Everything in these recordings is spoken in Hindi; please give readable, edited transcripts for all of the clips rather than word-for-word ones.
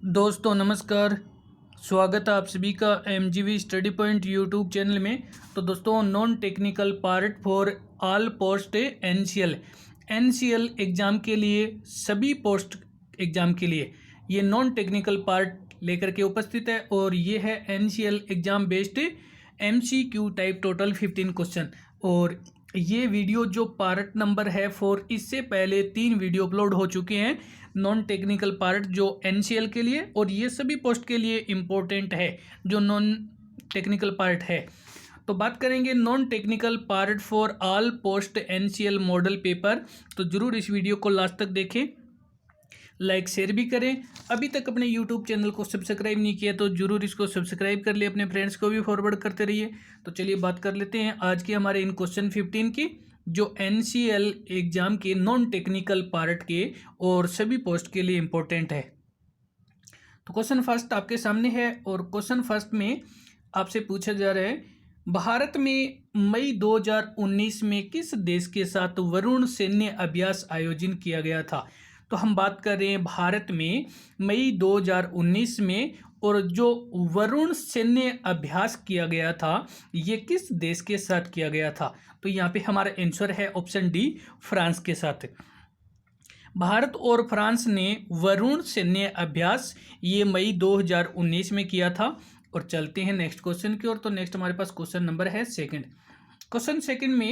दोस्तों नमस्कार। स्वागत है आप सभी का एमजीवी स्टडी पॉइंट यूट्यूब चैनल में। तो दोस्तों non technical part for all post NCL exam के लिए, सभी पोस्ट एग्ज़ाम के लिए ये नॉन टेक्निकल पार्ट लेकर के उपस्थित है और ये है NCL exam based MCQ type total 15 question. और ये वीडियो जो पार्ट नंबर है 4, इससे पहले 3 वीडियो अपलोड हो चुके हैं नॉन टेक्निकल पार्ट जो एनसीएल के लिए, और ये सभी पोस्ट के लिए इम्पोर्टेंट है जो नॉन टेक्निकल पार्ट है। तो बात करेंगे non technical part for all post NCL model paper. तो ज़रूर इस वीडियो को लास्ट तक देखें, लाइक शेयर भी करें। अभी तक अपने यूट्यूब चैनल को सब्सक्राइब नहीं किया तो ज़रूर इसको सब्सक्राइब कर लिए, अपने फ्रेंड्स को भी फॉरवर्ड करते रहिए। तो चलिए बात कर लेते हैं आज के हमारे इन क्वेश्चन 15 की, जो एनसीएल एग्ज़ाम के नॉन टेक्निकल पार्ट के और सभी पोस्ट के लिए इम्पोर्टेंट है। तो क्वेश्चन फर्स्ट आपके सामने है और क्वेश्चन फर्स्ट में आपसे पूछा जा रहा है, भारत में मई 2019 में किस देश के साथ वरुण सैन्य अभ्यास आयोजन किया गया था। तो हम बात कर रहे हैं भारत में मई 2019 में, और जो वरुण सैन्य अभ्यास किया गया था ये किस देश के साथ किया गया था। तो यहाँ पे हमारा आंसर है ऑप्शन डी, फ्रांस के साथ। भारत और फ्रांस ने वरुण सैन्य अभ्यास ये मई 2019 में किया था। और चलते हैं नेक्स्ट क्वेश्चन की ओर। तो नेक्स्ट हमारे पास क्वेश्चन नंबर है second. Question second,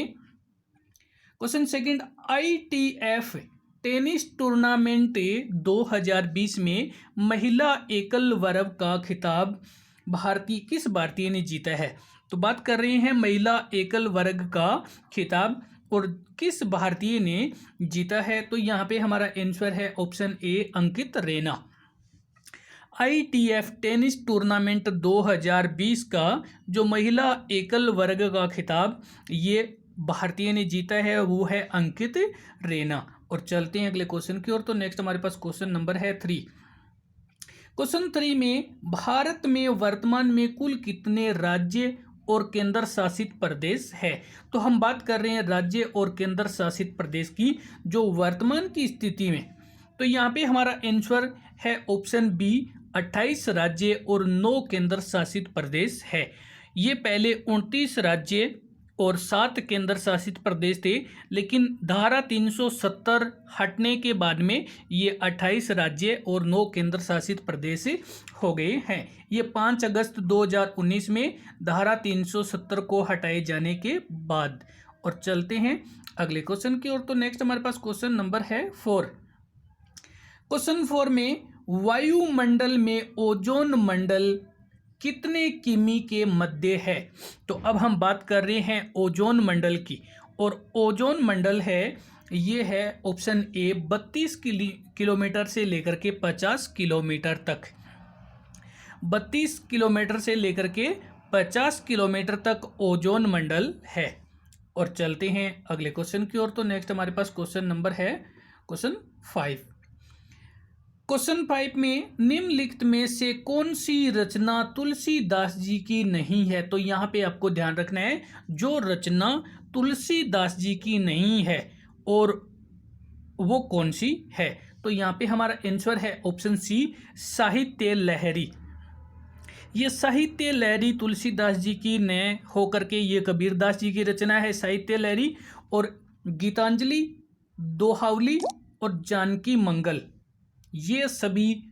ITF tennis tournament 2020 में महिला एकल वर्ग का खिताब किस भारतीय ने जीता है। तो बात कर रहे हैं महिला एकल वर्ग का खिताब और किस भारतीय ने जीता है। तो यहाँ पे हमारा आंसर है option A, Ankit Raina. ITF tennis tournament 2020 का जो महिला एकल वर्ग का खिताब ये भारतीय ने जीता है, वो है अंकित रैना। और चलते हैं अगले क्वेश्चन की ओर। तो नेक्स्ट हमारे पास क्वेश्चन नंबर है 3। क्वेश्चन 3 में भारत में वर्तमान में कुल कितने राज्य और केंद्र शासित प्रदेश है। तो हम बात कर रहे हैं राज्य और केंद्र शासित प्रदेश की जो वर्तमान की स्थिति में। तो यहाँ पे हमारा आंसर है ऑप्शन बी, 28 राज्य और 9 केंद्र शासित प्रदेश है। ये पहले 29 राज्य और 7 केंद्र शासित प्रदेश थे, लेकिन धारा 370 हटने के बाद में ये 28 राज्य और 9 केंद्र शासित प्रदेश हो गए हैं। ये 5 अगस्त 2019 में धारा 370 को हटाए जाने के बाद। और चलते हैं अगले क्वेश्चन की ओर। तो नेक्स्ट हमारे पास क्वेश्चन नंबर है 4। क्वेश्चन 4 में वायुमंडल में ओजोन मंडल कितने किमी के मध्य है। तो अब हम बात कर रहे हैं ओजोन मंडल की, और ओजोन मंडल है ये है ऑप्शन ए, 32 किलोमीटर से लेकर के 50 किलोमीटर तक। 32 किलोमीटर से लेकर के 50 किलोमीटर तक ओजोन मंडल है। और चलते हैं अगले क्वेश्चन की ओर। तो नेक्स्ट हमारे पास क्वेश्चन नंबर है क्वेश्चन 5। क्वेश्चन 5 में निम्नलिखित में से कौन सी रचना तुलसीदास जी की नहीं है। तो यहाँ पे आपको ध्यान रखना है, जो रचना तुलसीदास जी की नहीं है और वो कौन सी है। तो यहाँ पे हमारा आंसर है ऑप्शन सी, साहित्य लहरी। ये साहित्य लहरी तुलसीदास जी की न होकर के ये कबीरदास जी की रचना है साहित्य लहरी। और गीतांजलि, दोहावली और जानकी मंगल ये सभी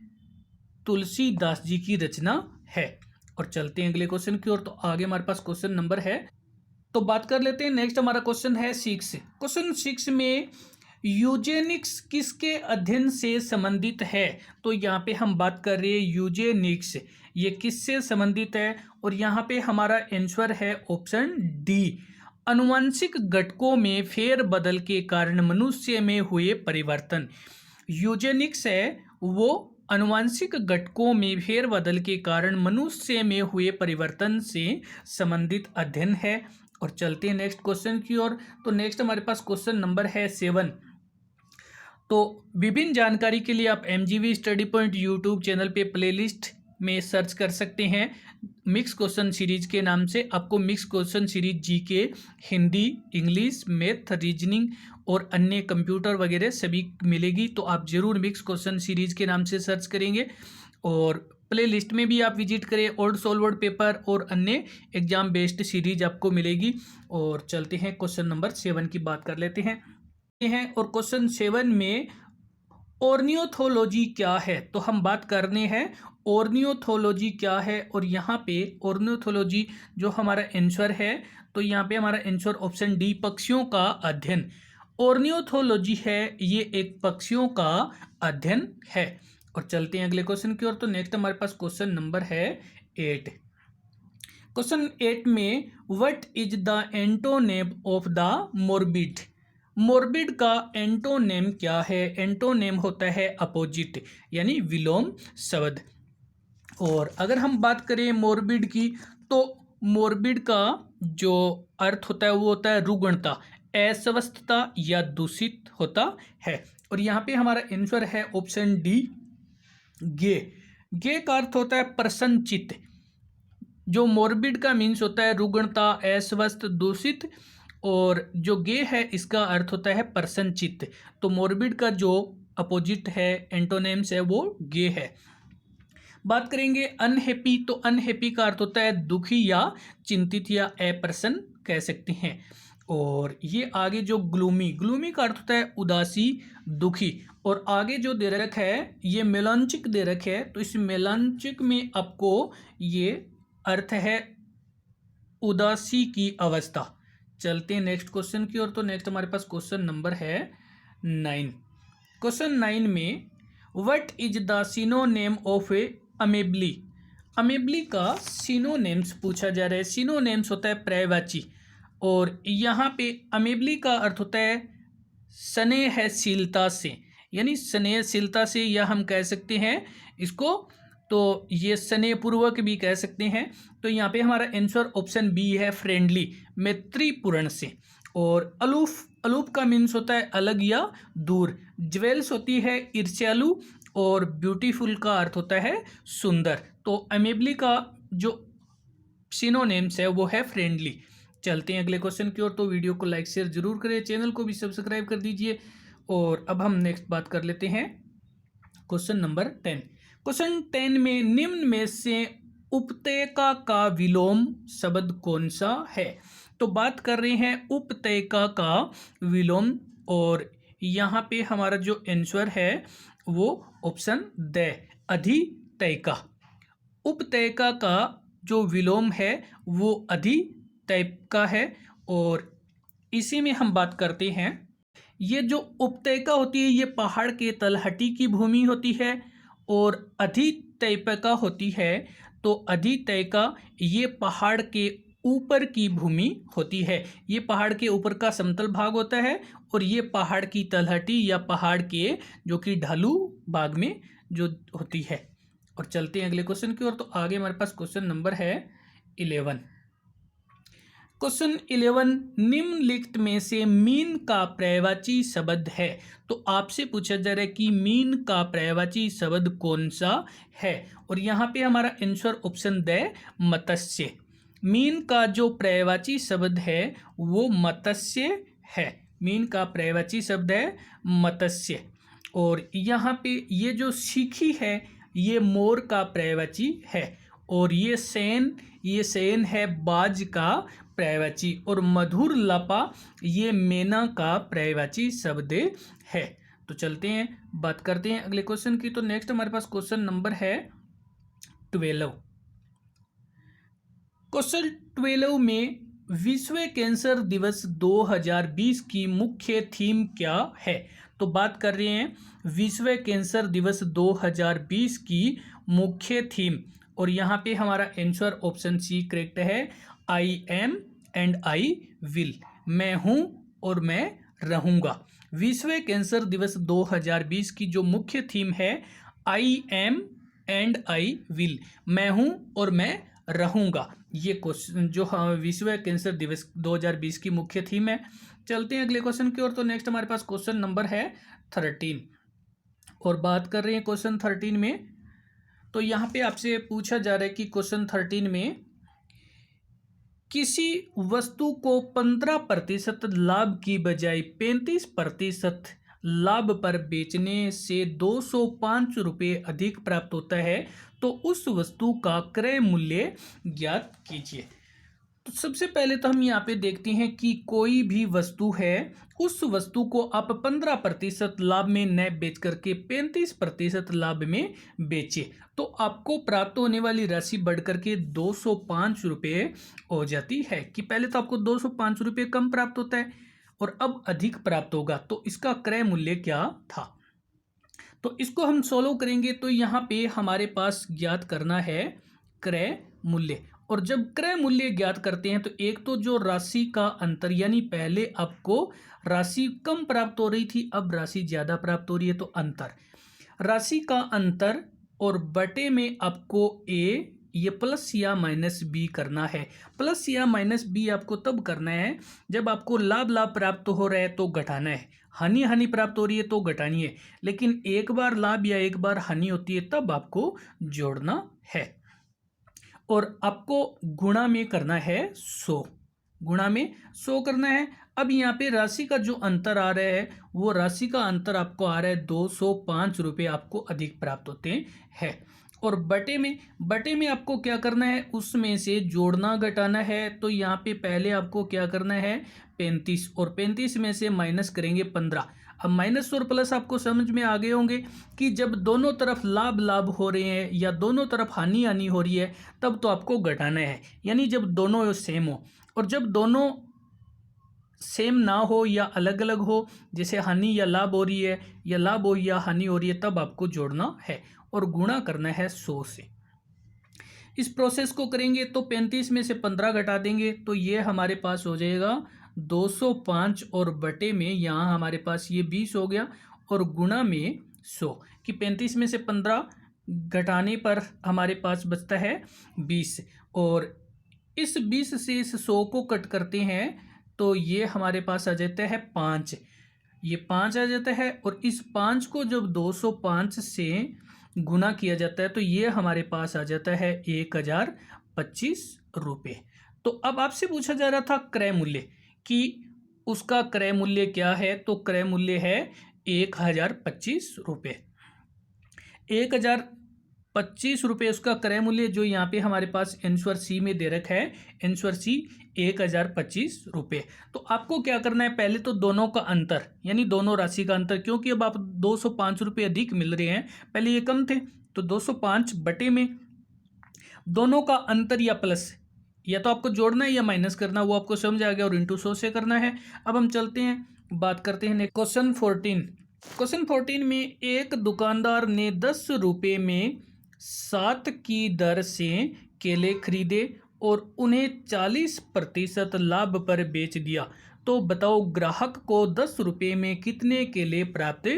तुलसीदास जी की रचना है। और चलते हैं अगले क्वेश्चन की ओर। तो आगे हमारे पास क्वेश्चन नंबर है, तो बात कर लेते हैं। नेक्स्ट हमारा क्वेश्चन है 6। क्वेश्चन 6 में यूजेनिक्स किसके अध्ययन से संबंधित है। तो यहाँ पे हम बात कर रहे हैं यूजेनिक्स, ये किससे संबंधित है। और यहाँ पे हमारा आंसर है ऑप्शन डी, अनुवांशिक घटकों में फेरबदल के कारण मनुष्य में हुए परिवर्तन। यूजेनिक्स है वो अनुवांशिक घटकों में फेरबदल के कारण मनुष्य में हुए परिवर्तन से संबंधित अध्ययन है। और चलते हैं नेक्स्ट क्वेश्चन की ओर। तो नेक्स्ट हमारे पास क्वेश्चन नंबर है 7। तो विभिन्न जानकारी के लिए आप एमजीवी स्टडी पॉइंट यूट्यूब चैनल पे प्लेलिस्ट में सर्च कर सकते हैं मिक्स क्वेश्चन सीरीज के नाम से। आपको mix question series GK, Hindi, English, math, reasoning और अन्य कंप्यूटर वगैरह सभी मिलेगी। तो आप जरूर मिक्स क्वेश्चन सीरीज के नाम से सर्च करेंगे और प्ले लिस्ट में भी आप विजिट करें, ओल्ड सॉल्वर्ड पेपर और अन्य एग्जाम बेस्ड सीरीज आपको मिलेगी। और चलते हैं क्वेश्चन नंबर 7 की बात कर लेते हैं। और क्वेश्चन 7 में ऑर्नियोथोलॉजी क्या है, तो हम बात करने हैं ऑर्नियोथोलॉजी क्या है। और यहाँ पे ऑर्नियोथोलॉजी जो हमारा आंसर है, तो यहाँ पे हमारा आंसर ऑप्शन डी, पक्षियों का अध्ययन। ऑर्नियोथोलॉजी है ये एक पक्षियों का अध्ययन है। और चलते हैं अगले क्वेश्चन की ओर। तो नेक्स्ट हमारे पास क्वेश्चन नंबर है 8। क्वेश्चन 8 में what is the antonym of the morbid. Morbid का एंटोनेम क्या है? एंटोनेम होता है अपोजिट, यानी विलोम शब्द। और अगर हम बात करें मोर्बिड की, तो मोर्बिड का जो अर्थ होता है वो होता है रुग्णता, अस्वस्थता या दूषित होता है। और यहाँ पे हमारा आंसर है ऑप्शन डी, गे। गे का अर्थ होता है प्रसन्नचित्त। जो मोर्बिड का मीन्स होता है रुग्णता, अस्वस्थ, दूषित, और जो गे है इसका अर्थ होता है प्रसन्नचित्त। तो मोर्बिड का जो अपोजिट है, एंटोनेम्स है, वो गे है। बात करेंगे अनहैप्पी, तो अनहैप्पी का अर्थ होता है दुखी या चिंतित या अप्रसन्न कह सकते हैं। और ये आगे जो ग्लूमी, ग्लूमी का अर्थ होता है उदासी, दुखी। और आगे जो दे रखा है ये मेलांचिक दे रखा है, तो इस मेलांचिक में आपको ये अर्थ है उदासी की अवस्था। चलते हैं नेक्स्ट क्वेश्चन की ओर। तो नेक्स्ट हमारे पास क्वेश्चन नंबर है 9। क्वेश्चन 9 में what is the synonym of a amiably. Amiably का सिनोनेम्स पूछा जा रहा है। सिनोनेम्स होता है पर्यायवाची, और यहाँ पे अमेबली का अर्थ होता है स्नेहशीलता से, यानी स्नेहशीलता से, या हम कह सकते हैं इसको, तो ये स्नेहपूर्वक भी कह सकते हैं। तो यहाँ पे हमारा आंसर ऑप्शन बी है, फ्रेंडली, मैत्रीपूर्ण से। और अलूफ, अलूफ का मीन्स होता है अलग या दूर। ज्वेल्स होती है ईर्ष्यालु, और ब्यूटीफुल का अर्थ होता है सुंदर। तो अमेबली का जो सिनोनेम्स है वो है फ्रेंडली। चलते हैं अगले क्वेश्चन की ओर। तो वीडियो को लाइक शेयर जरूर करें, चैनल को भी सब्सक्राइब कर दीजिए। और अब हम नेक्स्ट बात कर लेते हैं क्वेश्चन नंबर 10। क्वेश्चन 10 में निम्न में से उपत्यका का विलोम शब्द कौन सा है। तो बात कर रहे हैं उपत्यका का विलोम, और यहाँ पे हमारा जो आंसर है वो ऑप्शन द, अधितैका। उपत्यका का जो विलोम है वो अधितैका है। और इसी में हम बात करते हैं, ये जो उपत्यका होती है ये पहाड़ के तलहटी की भूमि होती है, और अधितैका होती है, तो अधितैका ये पहाड़ के ऊपर की भूमि होती है। ये पहाड़ के ऊपर का समतल भाग होता है, और ये पहाड़ की तलहटी या पहाड़ के जो कि ढालू भाग में जो होती है। और चलते हैं अगले क्वेश्चन की ओर। तो आगे हमारे पास क्वेश्चन नंबर है 11। क्वेश्चन 11, निम्नलिखित में से मीन का पर्यायवाची शब्द है। तो आपसे पूछा जा रहा है कि मीन का पर्यायवाची शब्द कौन सा है। और यहाँ पे हमारा answer option the, Matsya. Mean का जो पर्यायवाची शब्द है वो मत्स्य है। मीन का पर्यायवाची शब्द है मत्स्य। और यहाँ पे ये जो सीखी है ये मोर का पर्यायवाची है। और ये सेन है बाज का पर्यायवाची। और मधुर लपा ये मैना का पर्यायवाची शब्द है। तो चलते हैं बात करते हैं अगले क्वेश्चन की। तो नेक्स्ट हमारे पास क्वेश्चन नंबर है 12। क्वेश्चन 12 में विश्व कैंसर दिवस 2020 की मुख्य थीम क्या है। तो बात कर रहे हैं विश्व कैंसर दिवस 2020 की मुख्य थीम, और यहाँ पे हमारा आंसर ऑप्शन सी करेक्ट है, I am and I will. मैं हूँ और मैं रहूँगा। विश्व कैंसर दिवस 2020 की जो मुख्य थीम है, I am and I will, मैं हूँ और मैं रहूँगा। ये क्वेश्चन जो विश्व कैंसर दिवस 2020 की मुख्य थीम है। चलते हैं अगले क्वेश्चन की ओर। तो नेक्स्ट हमारे पास क्वेश्चन नंबर है 13, और बात कर रहे हैं क्वेश्चन 13 में। तो यहाँ पे आपसे पूछा जा रहा है कि क्वेश्चन 13 में किसी वस्तु को 15% लाभ की बजाय 35% लाभ पर बेचने से 205 रुपये अधिक प्राप्त होता है तो उस वस्तु का क्रय मूल्य ज्ञात कीजिए। तो सबसे पहले तो हम यहाँ पे देखते हैं कि कोई भी वस्तु है, उस वस्तु को आप 15% लाभ में न बेच करके 35% लाभ में बेचे तो आपको प्राप्त होने वाली राशि बढ़ करके 205 रुपये हो जाती है। कि पहले तो आपको 205 रुपये कम प्राप्त होता है और अब अधिक प्राप्त होगा, तो इसका क्रय मूल्य क्या था। तो इसको हम सोल्व करेंगे तो यहाँ पे हमारे पास ज्ञात करना है क्रय मूल्य। और जब क्रय मूल्य ज्ञात करते हैं तो एक तो जो राशि का अंतर, यानी पहले आपको राशि कम प्राप्त हो रही थी, अब राशि ज़्यादा प्राप्त हो रही है, तो अंतर, राशि का अंतर और बटे में आपको ए ये प्लस या माइनस बी करना है। प्लस या माइनस बी आपको तब करना है जब आपको लाभ प्राप्त हो रहा है तो घटाना है, हानि प्राप्त हो रही है तो घटानी है, लेकिन एक बार लाभ या एक बार हानि होती है तब आपको जोड़ना है। और आपको गुणा में करना है 100, गुणा में 100 करना है। अब यहाँ पे राशि का जो अंतर आ रहा है वो राशि का अंतर आपको आ रहा है 205 रुपये आपको अधिक प्राप्त होते हैं। और बटे में आपको क्या करना है, उसमें से जोड़ना घटाना है। तो यहाँ पे पहले आपको क्या करना है 35, और 35 में से माइनस करेंगे 15। अब माइनस और प्लस आपको समझ में आ गए होंगे कि जब दोनों तरफ लाभ हो रहे हैं या दोनों तरफ हानि हो रही है तब तो आपको घटाना है, यानी जब दोनों सेम हो। और जब दोनों सेम ना हो या अलग अलग हो, जैसे हानि या लाभ हो रही है या लाभ हो या हानि हो रही है, तब आपको जोड़ना है और गुणा करना है 100 से। इस प्रोसेस को करेंगे तो 35 में से 15 घटा देंगे तो ये हमारे पास हो जाएगा 205, और बटे में यहाँ हमारे पास ये 20 हो गया, और गुणा में 100 कि 35 में से 15 घटाने पर हमारे पास बचता है 20, और इस 20 से इस 100 को कट करते हैं तो ये हमारे पास आ जाता है 5, ये 5 आ जाता है। और इस 5 को जब 205 से गुना किया जाता है तो ये हमारे पास आ जाता है 1025 रुपये। तो अब आपसे पूछा जा रहा था क्रय मूल्य कि उसका क्रय मूल्य क्या है, तो क्रय मूल्य है 1025 रुपये। 1025 रुपये उसका क्रय मूल्य जो यहाँ पे हमारे पास आंसर सी में दे रखा है, आंसर सी 1025 रुपये। तो आपको क्या करना है, पहले तो दोनों का अंतर यानी दोनों राशि का अंतर, क्योंकि अब आप 205 रुपये अधिक मिल रहे हैं, पहले ये कम थे, तो 205 बटे में दोनों का अंतर या प्लस, या तो आपको जोड़ना है या माइनस करना, वो आपको समझ आ गया, और इंटू 100 से करना है। अब हम चलते हैं, बात करते हैं क्वेश्चन 14। क्वेश्चन 14 में एक दुकानदार ने 10 रुपये में 7 की दर से केले खरीदे और उन्हें 40% लाभ पर बेच दिया, तो बताओ ग्राहक को 10 रुपये में कितने केले प्राप्त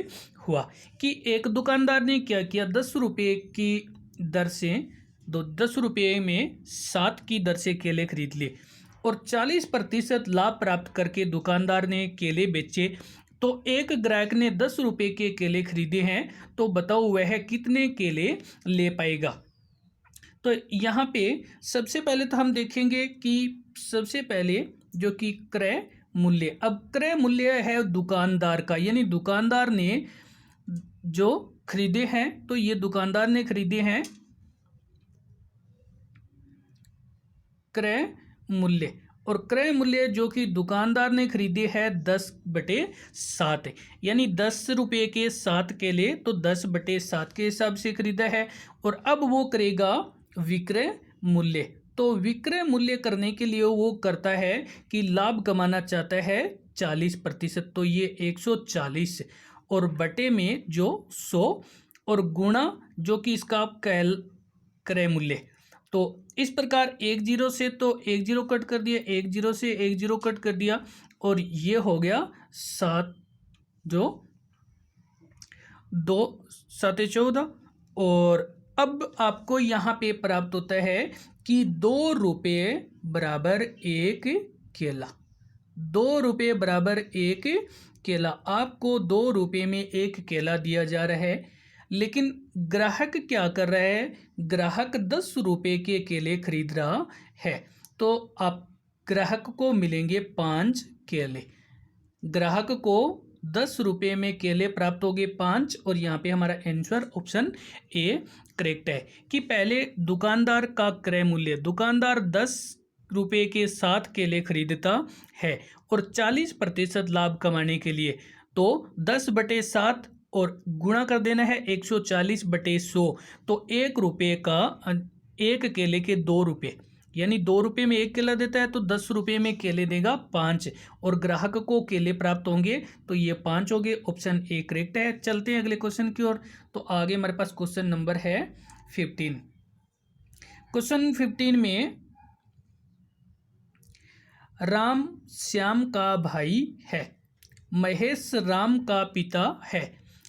हुआ। कि एक दुकानदार ने क्या किया, 10 रुपये की दर से 10 रुपये में 7 की दर से केले खरीद लिए और 40% लाभ प्राप्त करके दुकानदार ने केले बेचे। तो एक ग्राहक ने 10 रुपये के केले खरीदे हैं, तो बताओ वह कितने केले ले पाएगा। तो यहाँ पे सबसे पहले तो हम देखेंगे कि सबसे पहले जो कि क्रय मूल्य, अब क्रय मूल्य है दुकानदार का, यानी दुकानदार ने जो खरीदे हैं, तो ये दुकानदार ने खरीदे हैं क्रय मूल्य, और क्रय मूल्य जो कि दुकानदार ने खरीदे है 10/7, यानी 10 रुपये के 7 केले, तो 10/7 के हिसाब से खरीदा है। और अब वो करेगा विक्रय मूल्य, तो विक्रय मूल्य करने के लिए वो करता है कि लाभ कमाना चाहता है 40%, तो ये 140 और बटे में जो 100 और गुणा जो कि इसका क्रय मूल्य। तो इस प्रकार 1 0 से तो 1 0 कट कर दिया, 1 0 से 1 0 कट कर दिया, और ये हो गया 7 जो 2 7 14। और अब आपको यहाँ पे प्राप्त होता है कि 2 रुपये बराबर 1 केला, 2 रुपये बराबर 1 केला। आपको 2 रुपये में 1 केला दिया जा रहा है, लेकिन ग्राहक क्या कर रहा है, ग्राहक 10 रुपये के केले खरीद रहा है, तो आप ग्राहक को मिलेंगे 5 केले, ग्राहक को 10 रुपये में केले प्राप्त हो गए 5, और यहाँ पे हमारा आंसर ऑप्शन ए करेक्ट है कि पहले दुकानदार का क्रय मूल्य, दुकानदार 10 रुपये के 7 केले खरीदता है और 40% लाभ कमाने के लिए तो 10/7 और गुणा कर देना है 140/100, तो 1 रुपये का एक केले के 2 रुपये, यानी 2 रुपये में एक केला देता है तो 10 रुपये में केले देगा 5, और ग्राहक को केले प्राप्त होंगे तो ये 5 हो गए। ऑप्शन ए करेक्ट है। चलते हैं अगले क्वेश्चन की ओर। तो आगे हमारे पास क्वेश्चन नंबर है 15। क्वेश्चन 15 में राम श्याम का भाई है, महेश राम का पिता है,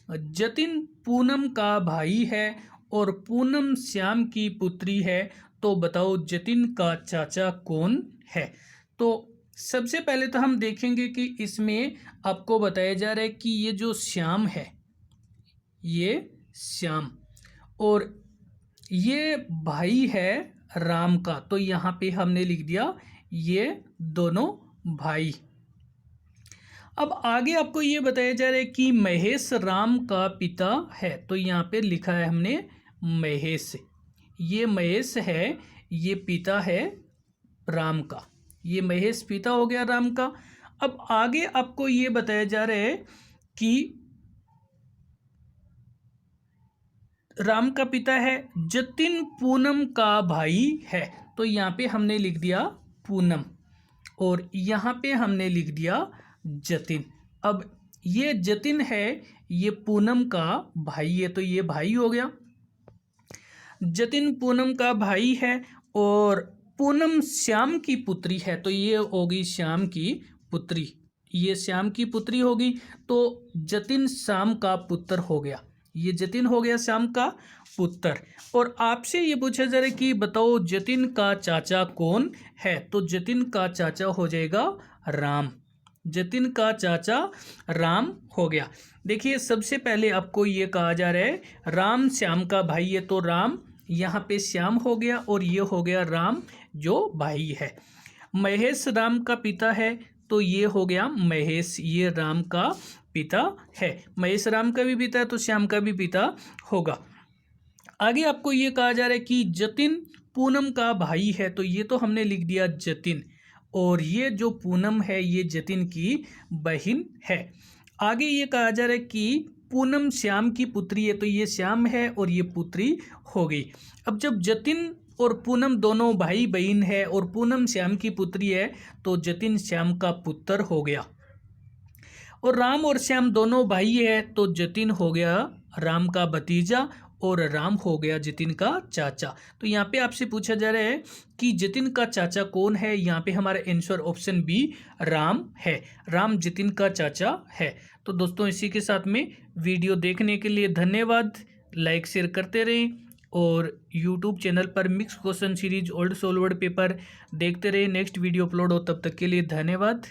जतिन पूनम का भाई है और पूनम श्याम की पुत्री है, तो बताओ जतिन का चाचा कौन है। तो सबसे पहले तो हम देखेंगे कि इसमें आपको बताया जा रहा है कि ये जो श्याम है, ये श्याम, और ये भाई है राम का, तो यहाँ पे हमने लिख दिया ये दोनों भाई। अब आगे आपको ये बताया जा रहा है कि महेश राम का पिता है, तो यहाँ पे लिखा है हमने महेश, ये महेश है, ये पिता है राम का, ये महेश पिता हो गया राम का। अब आगे आपको ये बताया जा रहा है कि राम का पिता है, जतिन पूनम का भाई है, तो यहाँ पे हमने लिख दिया पूनम और यहाँ पे हमने लिख दिया जतिन। अब ये जतिन है, ये पूनम का भाई है, तो ये भाई हो गया। जतिन पूनम का भाई है और पूनम श्याम की पुत्री है, तो ये होगी श्याम की पुत्री, ये श्याम की पुत्री होगी, तो जतिन श्याम का पुत्र हो गया, ये जतिन हो गया श्याम का पुत्र। और आपसे ये पूछा जा रहा है कि बताओ जतिन का चाचा कौन है, तो जतिन का चाचा हो जाएगा राम, जतिन का चाचा राम हो गया। देखिए सबसे पहले आपको ये कहा जा रहा है राम श्याम का भाई है, तो राम यहाँ पे श्याम हो गया और ये हो गया राम जो भाई है। महेश राम का पिता है, तो ये हो गया महेश, ये राम का पिता है, महेश राम का भी पिता है तो श्याम का भी पिता होगा। आगे आपको ये कहा जा रहा है कि जतिन पूनम का भाई है, तो ये तो हमने लिख दिया जतिन, और ये जो पूनम है ये जतिन की बहन है। आगे ये कहा जा रहा है कि पूनम श्याम की पुत्री है, तो ये श्याम है और ये पुत्री हो गई। अब जब जतिन और पूनम दोनों भाई बहन है और पूनम श्याम की पुत्री है, तो जतिन श्याम का पुत्र हो गया। और राम और श्याम दोनों भाई है, तो जतिन हो गया राम का भतीजा और राम हो गया जतिन का चाचा। तो यहाँ पे आपसे पूछा जा रहा है कि जतिन का चाचा कौन है, यहाँ पे हमारा आंसर ऑप्शन बी राम है, राम जतिन का चाचा है। तो दोस्तों इसी के साथ में वीडियो देखने के लिए धन्यवाद, लाइक शेयर करते रहें और यूट्यूब चैनल पर mix question series old solved paper देखते रहें। नेक्स्ट वीडियो अपलोड हो तब तक के लिए धन्यवाद।